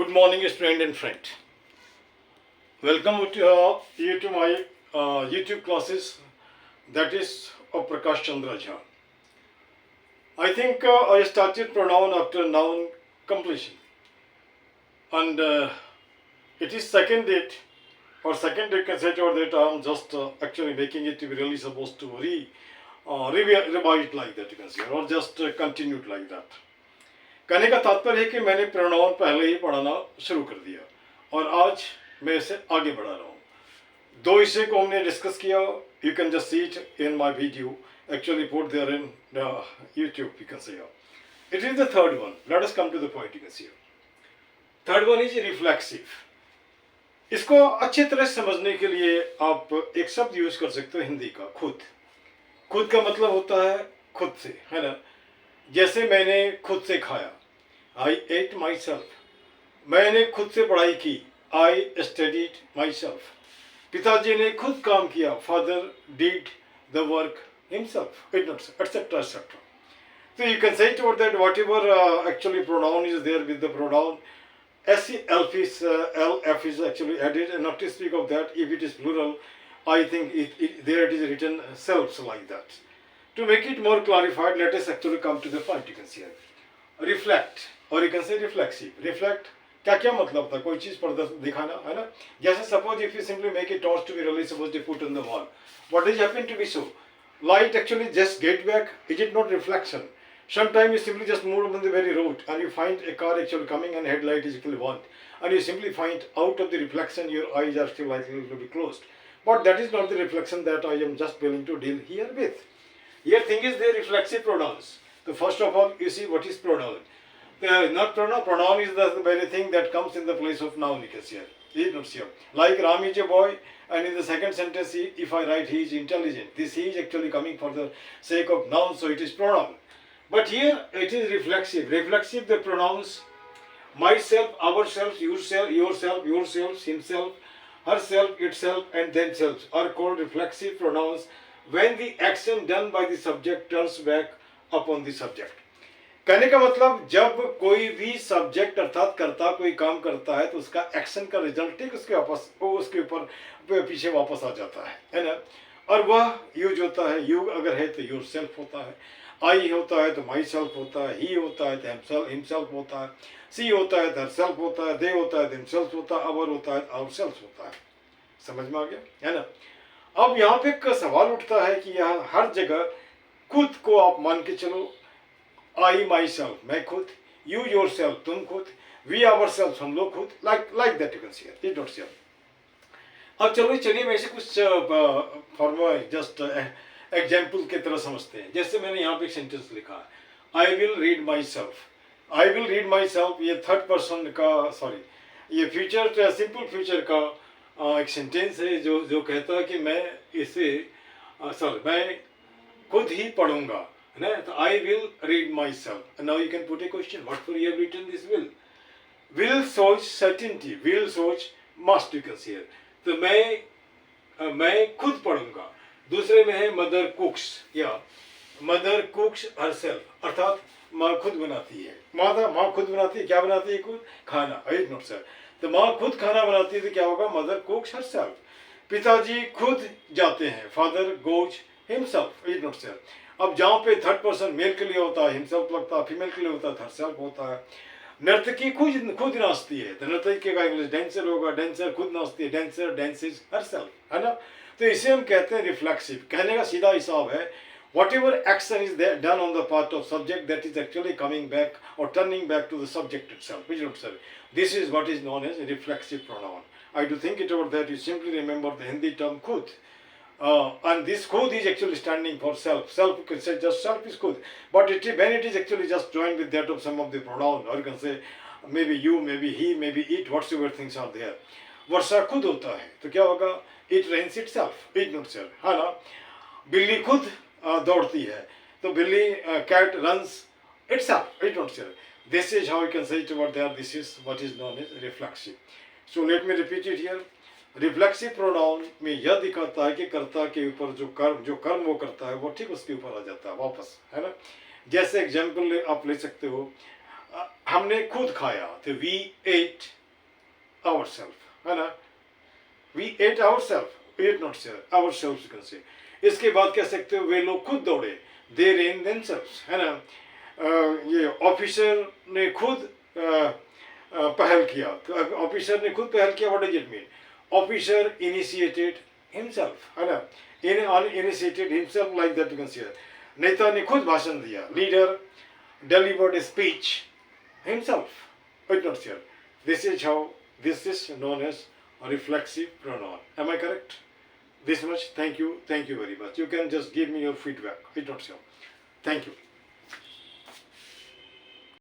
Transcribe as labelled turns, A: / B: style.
A: Good morning, student and friend. Welcome you to my YouTube classes. That is of Prakash Chandra Jha. I think I started pronoun after noun completion, and it is second date or second date consecutive that I am just actually making it to be really supposed to revise it like that, you can say, or just continued like that. कहने का तात्पर्य है कि मैंने pronoun पहले ही पढ़ाना शुरू कर दिया और आज मैं इसे आगे बढ़ा रहा हूँ. दो विषय को हमने डिस्कस किया. You can just see it in my video, actually put there in YouTube, you can say. It is the third one. Let us come to the point. You can see third one is reflexive. इसको अच्छी तरह समझने के लिए आप एक शब्द use कर सकते हो हिंदी का, खुद. खुद का मतलब होता है खुद से, है ना. जैसे मैंने खुद से खाया, आई एट माई सेल्फ. मैंने खुद से पढ़ाई की, आई स्टडीड माई सेल्फ. पिताजी ने खुद काम किया, father did the work himself, etcetera etcetera. So you can say toward that whatever actually pronoun is there with the pronoun LF is actually added, and not to speak of that if it is plural, I think there it is written selves like that. To make it more clarified, let us actually come to the point. You can see here. Reflect, or you can say reflexive. Reflect, क्या क्या मतलब था, कोई चीज पर दिखाना, है ना. जैसे suppose if you simply make a torch to be really supposed to put on the wall, what does happen to be so? Light actually just get back. Is it not reflection? Sometimes you simply just move on the very road and you find a car actually coming and headlight is actually on, and you simply find out of the reflection your eyes are still likely to be closed. But that is not the reflection that I am just willing to deal here with. Here thing is the reflexive pronouns. So first of all, you see what is pronoun. Not pronoun. Pronoun is the very thing that comes in the place of noun. You can see here. He is not here. Like Ram is a boy, and in the second sentence, if I write he is intelligent, this he is actually coming for the sake of noun, so it is pronoun. But here it is reflexive. Reflexive, the pronouns myself, ourselves, yourselves, himself, herself, itself, and themselves are called reflexive pronouns when the action done by the subject turns back upon the subject. कहने का मतलब जब कोई भी subject अर्थात कर्ता कोई काम करता है तो उसका एक्शन का रिजल्ट ठीक उसके ऊपर पीछे वापस आ जाता है ना. और वह यूज होता है. यू अगर है तो योर सेल्फ होता है, आई होता है तो माई सेल्फ होता है, ही होता है तो हिमसेल्फ होता है, सी होता है तो हरसेल्फ होता है, दे होता है तो हिमसेल्फ होता है, अवर होता है तो आवरसेल्फ होता है. समझ में आ गया, है ना. अब यहाँ पे एक सवाल उठता है कि यहाँ हर जगह खुद को आप मान के चलो. आई माई सेल्फ, मैं खुद, यू योर सेल्फ, तुम खुद, वी आवर सेल्फ, हम लोग खुद, like that you can see it. It not see. अब चलिए मैं इसे कुछ फॉर्म जस्ट एग्जाम्पल की तरह समझते हैं. जैसे मैंने यहाँ पे एक सेंटेंस लिखा है, आई will read my self. I will read my self, ये थर्ड पर्सन का, सॉरी, ये फ्यूचर, सिंपल फ्यूचर का एक सेंटेंस है जो कहता है कि मैं इसे मैं खुद ही पढ़ूंगा, है ना. तो I will read myself. Now you can put a question, what for you have written this will. Will shows certainty, will shows must, you can see here. तो मैं खुद पढ़ूंगा. दूसरे में है मदर कुक्स, या मदर कुक्स हरसेल्फ, अर्थात माँ खुद बनाती है. माँ खुद बनाती है, क्या बनाती है? खुद खाना. Right note sir. तो माँ खुद खाना बनाती है तो क्या होगा? Mother कुक्स herself. पिताजी खुद जाते हैं, father goes himself. Right note sir. अब जहाँ पे थर्ड पर्सन मेल के लिए होता है हिमसेल्फ लगता है, फीमेल के लिए होता है हरसेल्फ होता है. नर्तकी खुद नाचती है तो नर्तकी का इंग्लिश डांसर होगा. डांसर खुद नाचती है, डांसर डांसेस हरसेल्फ, है ना. तो इसे हम कहते हैं रिफ्लेक्सिव. कहने का सीधा हिसाब है whatever action is there done on the part of subject that is actually coming back or turning back to the subject itself. This is what is known as a reflexive pronoun. I do think it over that you simply remember the Hindi term khud. And this khud is actually standing for self. Self, you can say just self is khud. But when it is actually just joined with that of some of the pronoun, or you can say maybe you, maybe he, maybe it, whatsoever things are there. वर्षा खुद होता है तो क्या होगा? It rains itself. It not self, है ना. बिल्ली खुद दौड़ती है तो बिल्ली cat runs itself. It not self. This is how you can say it over there. This is what is known as reflexive. So let me repeat it here. Reflexive pronoun में यह दिखाता है कि कर्ता के ऊपर जो कर्म वो करता है वो ठीक उसके ऊपर आ जाता है वापस, है ना. जैसे एग्जाम्पल आप ले सकते हो, हमने खुद खाया, तो we ate ourselves, है ना, we ate ourselves, ate not sir, ourselves you can say. इसके बाद कह सकते हो वे लोग खुद दौड़े, they ran themselves, है ना. ये ऑफिसर ने खुद पहल किया, तो ऑफिसर ने खुद पहल किया, what does it mean? Officer initiated himself, है ना, initiated himself, like that you can say. नेता ने खुद भाषण दिया, leader delivered a speech himself, but not here. This is how this is known as a reflexive pronoun. Am I correct? This much. Thank you very much. You can just give me your feedback. It's not sure. Thank you.